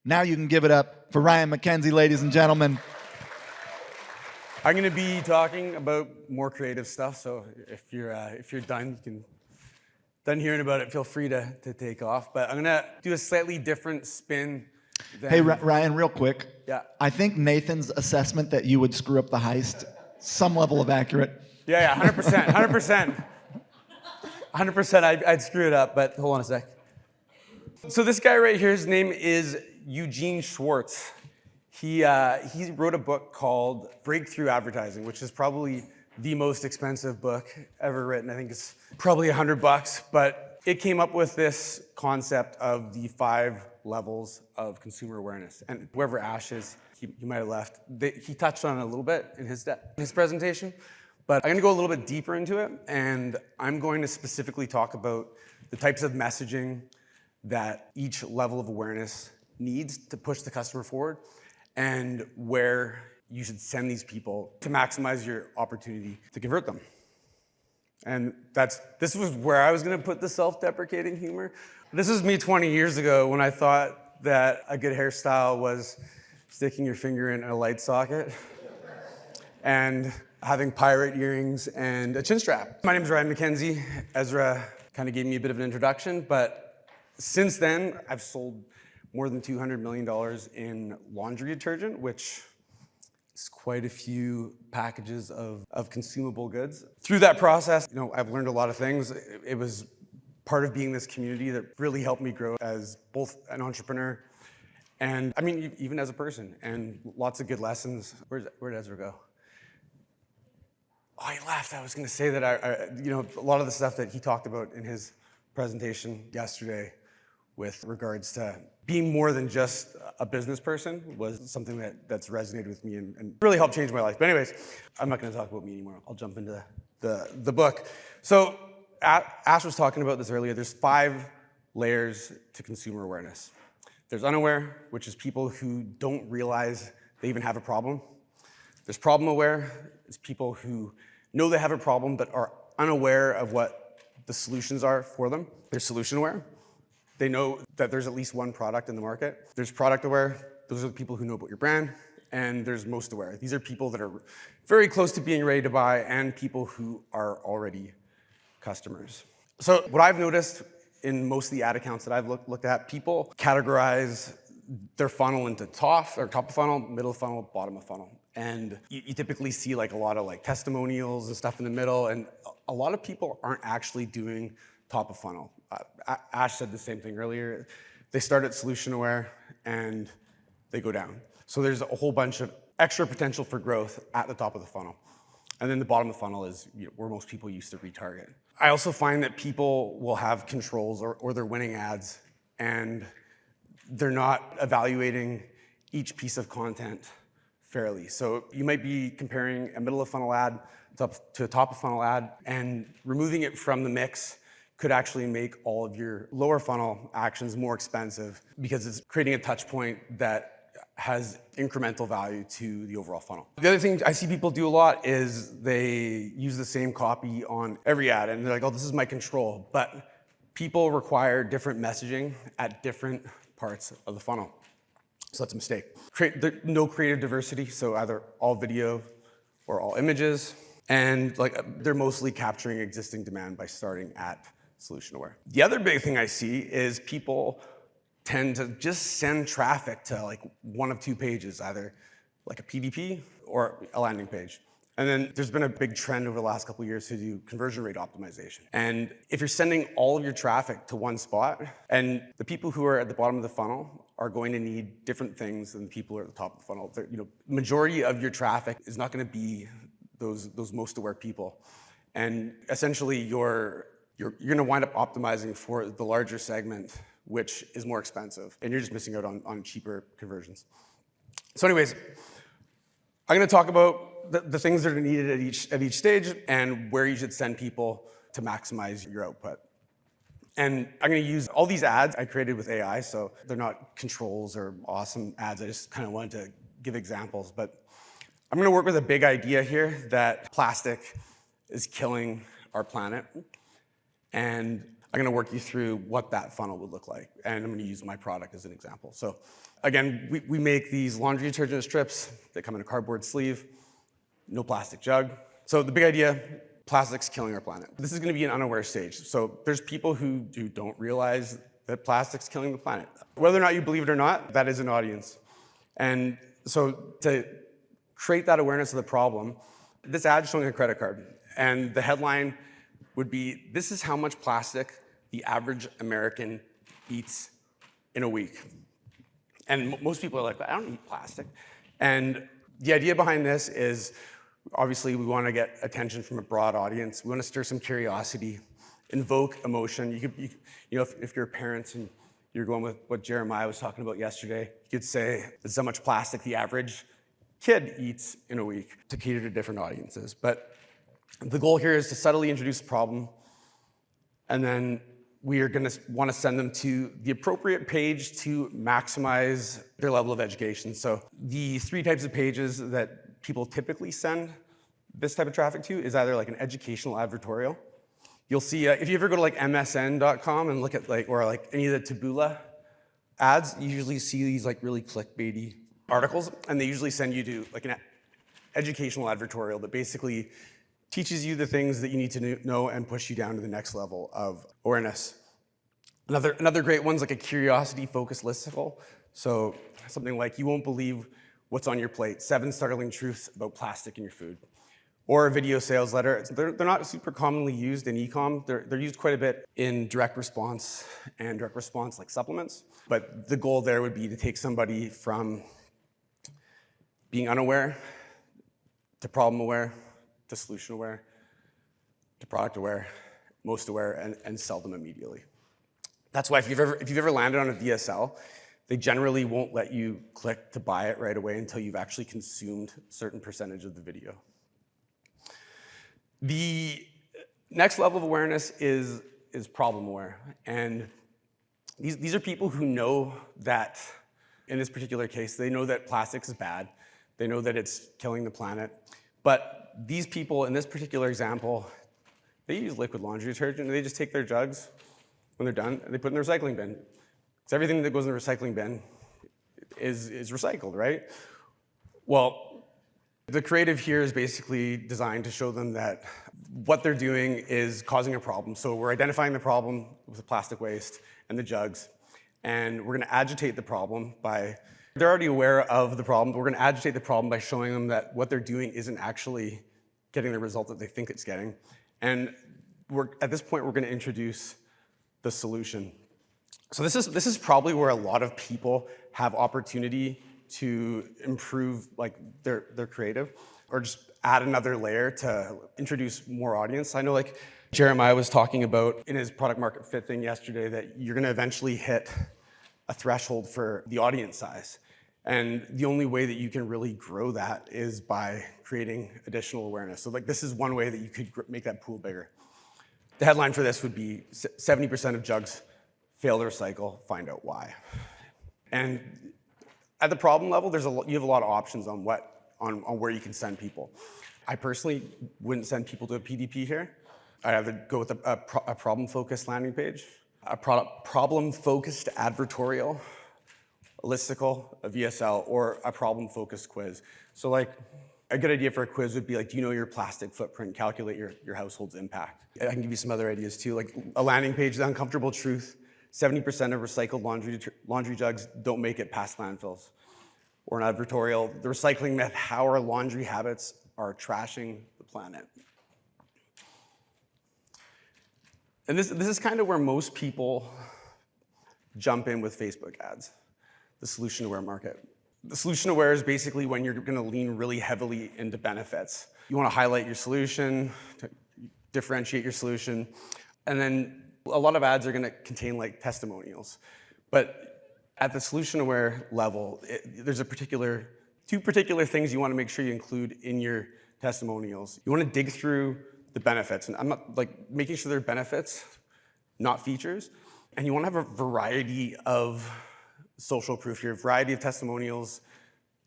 Now you can give it up for Ryan McKenzie, ladies and gentlemen. I'm going to be talking about more creative stuff, so if you're done, done hearing about it, feel free to take off. But I'm going to do a slightly different spin than... Hey, Ryan, real quick. Yeah. I think Nathan's assessment that you would screw up the heist, some level of accurate. Yeah, 100%. 100% I'd screw it up, but hold on a sec. So this guy right here, his name is Eugene Schwartz. He wrote a book called Breakthrough Advertising, which is probably the most expensive book ever written. I think it's probably $100, but it came up with this concept of the 5 levels of consumer awareness. And whoever Ash is, he might have left. He touched on it a little bit in his presentation, but I'm gonna go a little bit deeper into it, and I'm going to specifically talk about the types of messaging that each level of awareness needs to push the customer forward, and where you should send these people to maximize your opportunity to convert them. And this was where I was gonna put the self-deprecating humor. This is me 20 years ago when I thought that a good hairstyle was sticking your finger in a light socket and having pirate earrings and a chin strap. My name is Ryan McKenzie. Ezra kind of gave me a bit of an introduction, but since then, I've sold more than $200 million in laundry detergent, which is quite a few packages of consumable goods. Through that process, I've learned a lot of things. It was part of being this community that really helped me grow as both an entrepreneur and, even as a person, and lots of good lessons. Where'd Ezra go? Oh, he left. I was going to say that a lot of the stuff that he talked about in his presentation yesterday with regards to being more than just a business person was something that's resonated with me and really helped change my life. But anyways, I'm not going to talk about me anymore. I'll jump into the book. So Ash was talking about this earlier. There's 5 layers to consumer awareness. There's unaware, which is people who don't realize they even have a problem. There's problem aware. It's people who know they have a problem but are unaware of what the solutions are for them. There's solution aware. They know that there's at least one product in the market. There's product aware. Those are the people who know about your brand. And there's most aware. These are people that are very close to being ready to buy and people who are already customers. So what I've noticed in most of the ad accounts that I've looked at, people categorize their funnel into top of funnel, middle of funnel, bottom of funnel. And you typically see a lot of testimonials and stuff in the middle, and a lot of people aren't actually doing top of funnel. Ash said the same thing earlier. They start at solution aware and they go down. So there's a whole bunch of extra potential for growth at the top of the funnel. And then the bottom of the funnel is where most people used to retarget. I also find that people will have controls or they're winning ads and they're not evaluating each piece of content fairly. So you might be comparing a middle of funnel ad to a top of funnel ad, and removing it from the mix could actually make all of your lower funnel actions more expensive because it's creating a touch point that has incremental value to the overall funnel. The other thing I see people do a lot is they use the same copy on every ad and they're like, oh, this is my control. But people require different messaging at different parts of the funnel. So that's a mistake. No creative diversity, so either all video or all images. And they're mostly capturing existing demand by starting at solution aware. The other big thing I see is people tend to just send traffic to one of 2 pages, either a PDP or a landing page. And then there's been a big trend over the last couple of years to do conversion rate optimization. And if you're sending all of your traffic to one spot, and the people who are at the bottom of the funnel are going to need different things than the people who are at the top of the funnel. Majority of your traffic is not going to be those most aware people. And essentially you're going to wind up optimizing for the larger segment, which is more expensive, and you're just missing out on cheaper conversions. So anyways, I'm going to talk about the things that are needed at each stage and where you should send people to maximize your output. And I'm going to use all these ads I created with AI, so they're not controls or awesome ads. I just kind of wanted to give examples, but I'm going to work with a big idea here that plastic is killing our planet. And I'm gonna work you through what that funnel would look like, and I'm gonna use my product as an example. So again, we make these laundry detergent strips that come in a cardboard sleeve, no plastic jug. So the big idea, plastic's killing our planet. This is gonna be an unaware stage. So there's people who don't realize that plastic's killing the planet. Whether or not you believe it or not, that is an audience. And so to create that awareness of the problem, this ad's showing a credit card. And the headline would be, this is how much plastic the average American eats in a week. And most people are like, I don't eat plastic. And the idea behind this is, obviously, we want to get attention from a broad audience. We want to stir some curiosity, invoke emotion. You know, if you're a parent and you're going with what Jeremiah was talking about yesterday, you could say, this is how much plastic the average kid eats in a week to cater to different audiences. But the goal here is to subtly introduce the problem, and then we are going to want to send them to the appropriate page to maximize their level of education. So the 3 types of pages that people typically send this type of traffic to is either like an educational advertorial. You'll see, if you ever go to like msn.com and look at or any of the Taboola ads, you usually see these like really clickbaity articles, and they usually send you to like an educational advertorial that basically teaches you the things that you need to know and push you down to the next level of awareness. Another great one's like a curiosity-focused listicle. So something like, you won't believe what's on your plate, 7 startling truths about plastic in your food. Or a video sales letter. They're not super commonly used in e-com. They're used quite a bit in direct response and direct response like supplements. But the goal there would be to take somebody from being unaware to problem aware, to solution aware, to product aware, most aware, and sell them immediately. That's why if you've ever landed on a VSL, they generally won't let you click to buy it right away until you've actually consumed a certain percentage of the video. The next level of awareness is problem aware. And these are people who know that, in this particular case, they know that plastics is bad. They know that it's killing the planet. But these people, in this particular example, they use liquid laundry detergent, and they just take their jugs when they're done, and they put it in the recycling bin. Because everything that goes in the recycling bin is recycled, right? Well, the creative here is basically designed to show them that what they're doing is causing a problem. So we're identifying the problem with the plastic waste and the jugs, and we're gonna agitate the problem by, they're already aware of the problem, but we're gonna agitate the problem by showing them that what they're doing isn't actually getting the result that they think it's getting. And at this point, we're gonna introduce the solution. So this is probably where a lot of people have opportunity to improve their creative, or just add another layer to introduce more audience. I know like Jeremiah was talking about in his product market fit thing yesterday that you're gonna eventually hit a threshold for the audience size. And the only way that you can really grow that is by creating additional awareness. So this is one way that you could make that pool bigger. The headline for this would be 70% of jugs fail to recycle, find out why. And at the problem level, you have a lot of options on where you can send people. I personally wouldn't send people to a PDP here. I'd either go with a problem-focused landing page, a problem-focused advertorial, a listicle, a VSL, or a problem-focused quiz. So a good idea for a quiz would be do you know your plastic footprint? Calculate your household's impact. I can give you some other ideas too, like a landing page, the uncomfortable truth, 70% of recycled laundry jugs don't make it past landfills. Or an advertorial, the recycling myth, how our laundry habits are trashing the planet. And this is kind of where most people jump in with Facebook ads, the solution-aware market. The solution-aware is basically when you're gonna lean really heavily into benefits. You wanna highlight your solution, differentiate your solution, and then a lot of ads are gonna contain testimonials. But at the solution-aware level, there's two particular things you wanna make sure you include in your testimonials. You wanna dig through the benefits, and I'm not making sure they're benefits, not features. And you wanna have a variety of social proof here, variety of testimonials,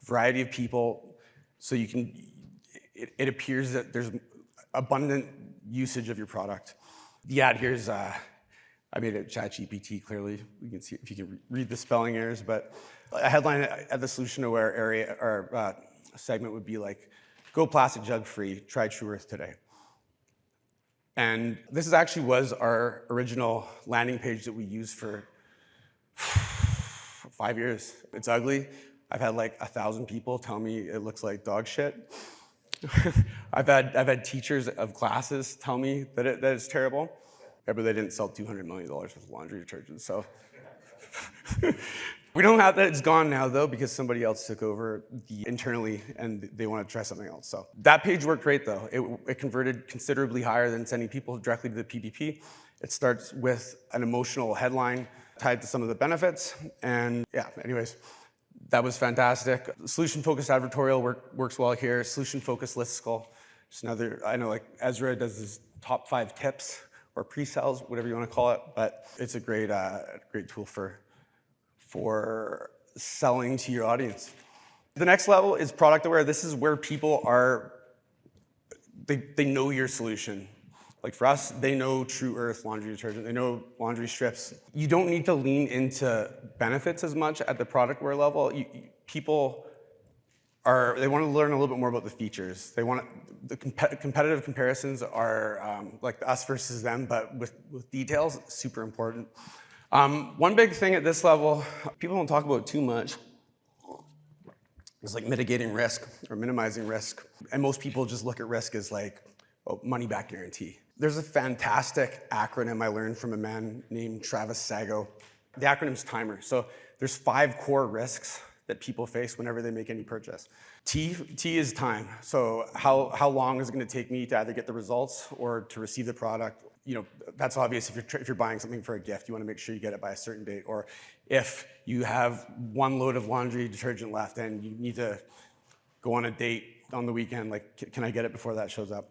variety of people, so it appears that there's abundant usage of your product. The ad here is I made it ChatGPT, clearly. You can see if you can read the spelling errors, but a headline at the solution aware area or segment would be like, go plastic jug free, try Tru Earth today. And this actually was our original landing page that we used for 5 years. It's ugly. I've had like 1,000 people tell me it looks like dog shit. I've had teachers of classes tell me that it's terrible. Yeah, but they didn't sell $200 million worth of laundry detergent, so. We don't have that. It's gone now, though, because somebody else took over internally, and they want to try something else. So that page worked great, though. It converted considerably higher than sending people directly to the PDP. It starts with an emotional headline tied to some of the benefits, and yeah, anyways, that was fantastic. Solution-focused advertorial works well here. Solution-focused listicle. Just another, I know like Ezra does his top 5 tips or pre-sales, whatever you want to call it, but it's a great tool for selling to your audience. The next level is product aware. This is where people they know your solution. Like for us, they know Tru Earth laundry detergent. They know laundry strips. You don't need to lean into benefits as much at the product aware level. People they want to learn a little bit more about the features. They want the competitive comparisons are like us versus them, but with details, super important. One big thing at this level, people don't talk about too much, is like mitigating risk or minimizing risk. And most people just look at risk as like, oh, money back guarantee. There's a fantastic acronym I learned from a man named Travis Sago. The acronym's TIMER. So there's 5 core risks that people face whenever they make any purchase. T is time. So how long is it going to take me to either get the results or to receive the product? You know, that's obvious if you're buying something for a gift, you want to make sure you get it by a certain date. Or if you have 1 load of laundry detergent left and you need to go on a date on the weekend, like, can I get it before that shows up?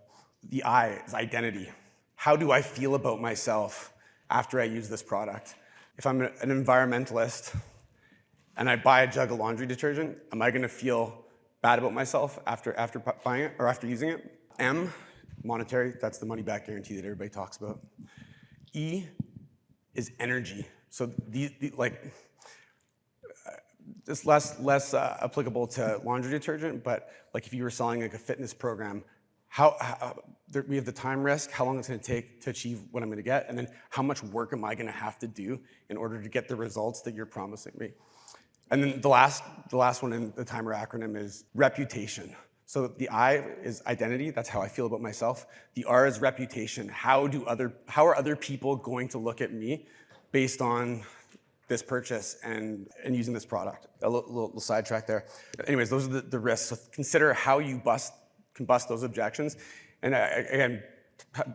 The I is identity. How do I feel about myself after I use this product? If I'm an environmentalist and I buy a jug of laundry detergent, am I going to feel bad about myself after buying it or after using it? M, monetary. That's the money back guarantee that everybody talks about. E is energy. So it's less applicable to laundry detergent, but like if you were selling like a fitness program, we have the time risk, how long it's going to take to achieve what I'm going to get, and then how much work am I going to have to do in order to get the results that you're promising me. And then the last one in the TIMER acronym is reputation. So the I is identity, that's how I feel about myself. The R is reputation. How are other people going to look at me based on this purchase and using this product? A little sidetrack there. Anyways, those are the risks. So consider how you can bust those objections. And again,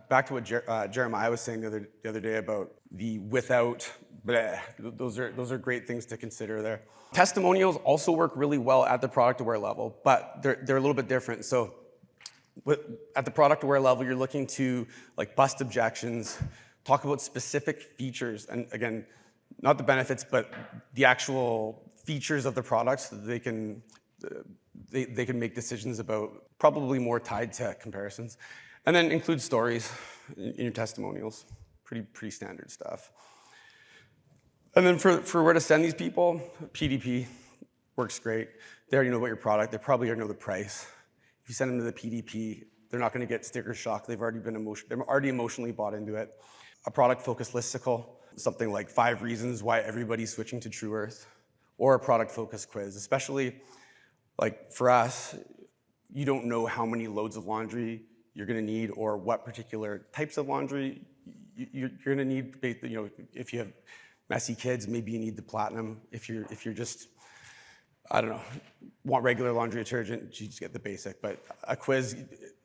back to what Jeremiah was saying the other day about the without, those are great things to consider there. Testimonials also work really well at the product aware level, but they're a little bit different. So at the product aware level, you're looking to like bust objections, talk about specific features, and again, not the benefits, but the actual features of the products so that they can make decisions about, probably more tied to comparisons. And then include stories in your testimonials. Pretty standard stuff. And then for where to send these people, PDP works great. They already know about your product. They probably already know the price. If you send them to the PDP, they're not going to get sticker shock. They're already emotionally bought into it. A product-focused listicle, something like 5 reasons why everybody's switching to Tru Earth, or a product-focused quiz. Especially, like for us, you don't know how many loads of laundry you're going to need, or what particular types of laundry you're going to need. You know, if you have messy kids, maybe you need the platinum. If you're just, I don't know, want regular laundry detergent, you just get the basic. But a quiz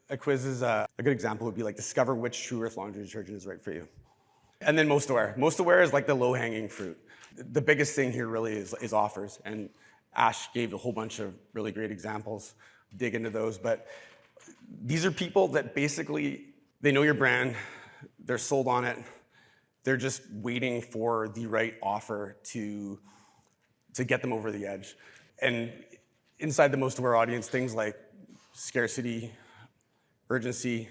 is a good example would be like discover which Tru Earth laundry detergent is right for you. And then most aware. Most aware is like the low-hanging fruit. The biggest thing here really is offers. And Ash gave a whole bunch of really great examples. Dig into those. But these are people that basically, they know your brand, they're sold on it, they're just waiting for the right offer to get them over the edge. And inside the most aware audience, things like scarcity, urgency,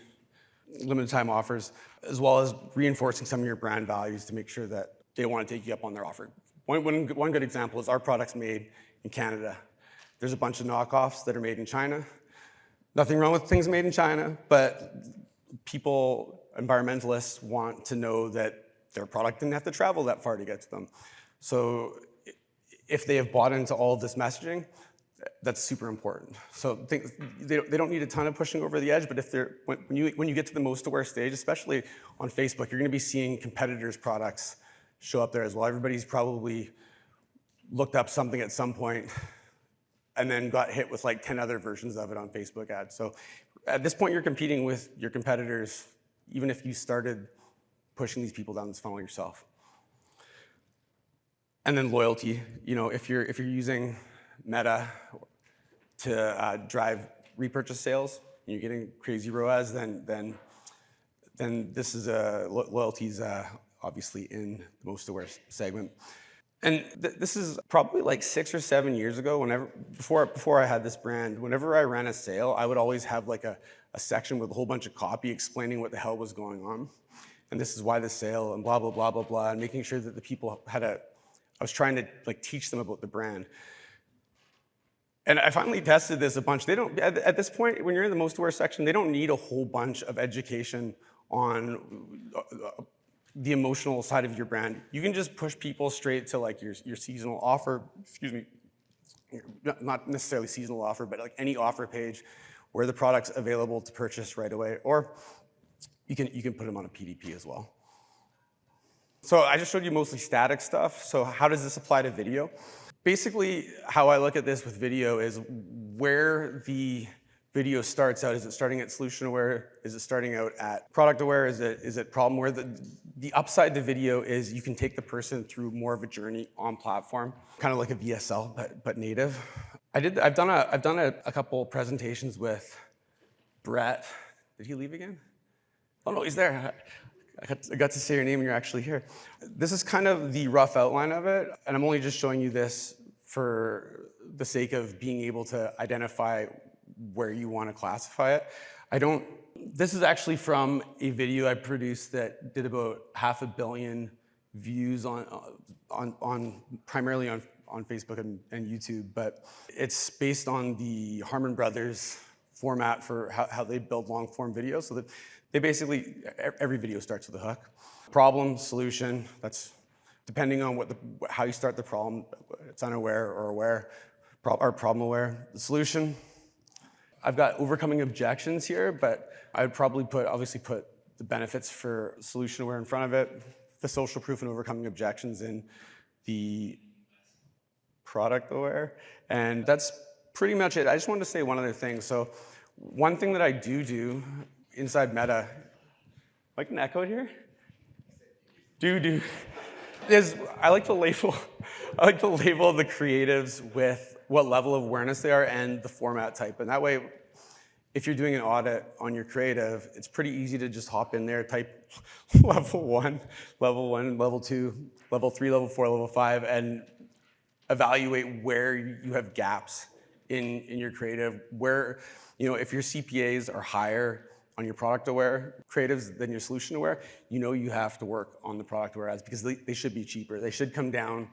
limited time offers, as well as reinforcing some of your brand values to make sure that they want to take you up on their offer. One good example is our product's made in Canada. There's a bunch of knockoffs that are made in China. Nothing wrong with things made in China, but people, environmentalists, want to know that their product didn't have to travel that far to get to them. So if they have bought into all of this messaging, that's super important. So they don't need a ton of pushing over the edge, but if when you get to the most aware stage, especially on Facebook, you're going to be seeing competitors' products show up there as well. Everybody's probably looked up something at some point and then got hit with like 10 other versions of it on Facebook ads. So at this point, you're competing with your competitors, even if you started pushing these people down this funnel yourself. And then loyalty. If you're using Meta to drive repurchase sales, and you're getting crazy ROAS, then this is loyalty's obviously in the most aware segment. And this is probably like 6 or 7 years ago. Before I had this brand, whenever I ran a sale, I would always have like a section with a whole bunch of copy explaining what the hell was going on, and this is why the sale, and blah blah blah blah blah, and making sure that the people I was trying to like teach them about the brand. And I finally tested this a bunch. They don't, at this point, when you're in the most aware section, they don't need a whole bunch of education on the emotional side of your brand. You can just push people straight to like your seasonal offer, not necessarily seasonal offer, but like any offer page where the product's available to purchase right away, or you can put them on a PDP as well. So I just showed you mostly static stuff. So how does this apply to video? Basically, how I look at this with video is where the video starts out. Is it starting at solution aware? Is it starting out at product aware? Is it problem aware? The upside to video is you can take the person through more of a journey on platform, kind of like a VSL, but native. I've done a couple presentations with Brett. Did he leave again? Oh no, he's there. I got to say your name and you're actually here. This is kind of the rough outline of it, and I'm only just showing you this for the sake of being able to identify where you want to classify it. This is actually from a video I produced that did about 500 million views primarily on Facebook and YouTube, but it's based on the Harmon Brothers format for how they build long form videos. So that they basically, every video starts with a hook. Problem, solution, that's depending on how you start the problem, it's unaware or aware, or problem aware. The solution, I've got overcoming objections here, but I would probably put the benefits for solution aware in front of it, the social proof and overcoming objections in the product aware, and that's pretty much it. I just wanted to say one other thing. So one thing that I do inside Meta, like an echo here? Is I like to label the creatives with what level of awareness they are and the format type. And that way, if you're doing an audit on your creative, it's pretty easy to just hop in there, type level 1, level 2, level 3, level 4, level 5, and evaluate where you have gaps in your creative, where, if your CPAs are higher on your product aware creatives than your solution aware, you have to work on the product aware ads because they should be cheaper. They should come down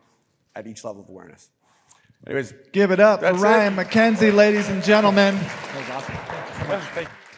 at each level of awareness. Anyways, Give it up for Ryan McKenzie, ladies and gentlemen. that was awesome. Yeah, thank you.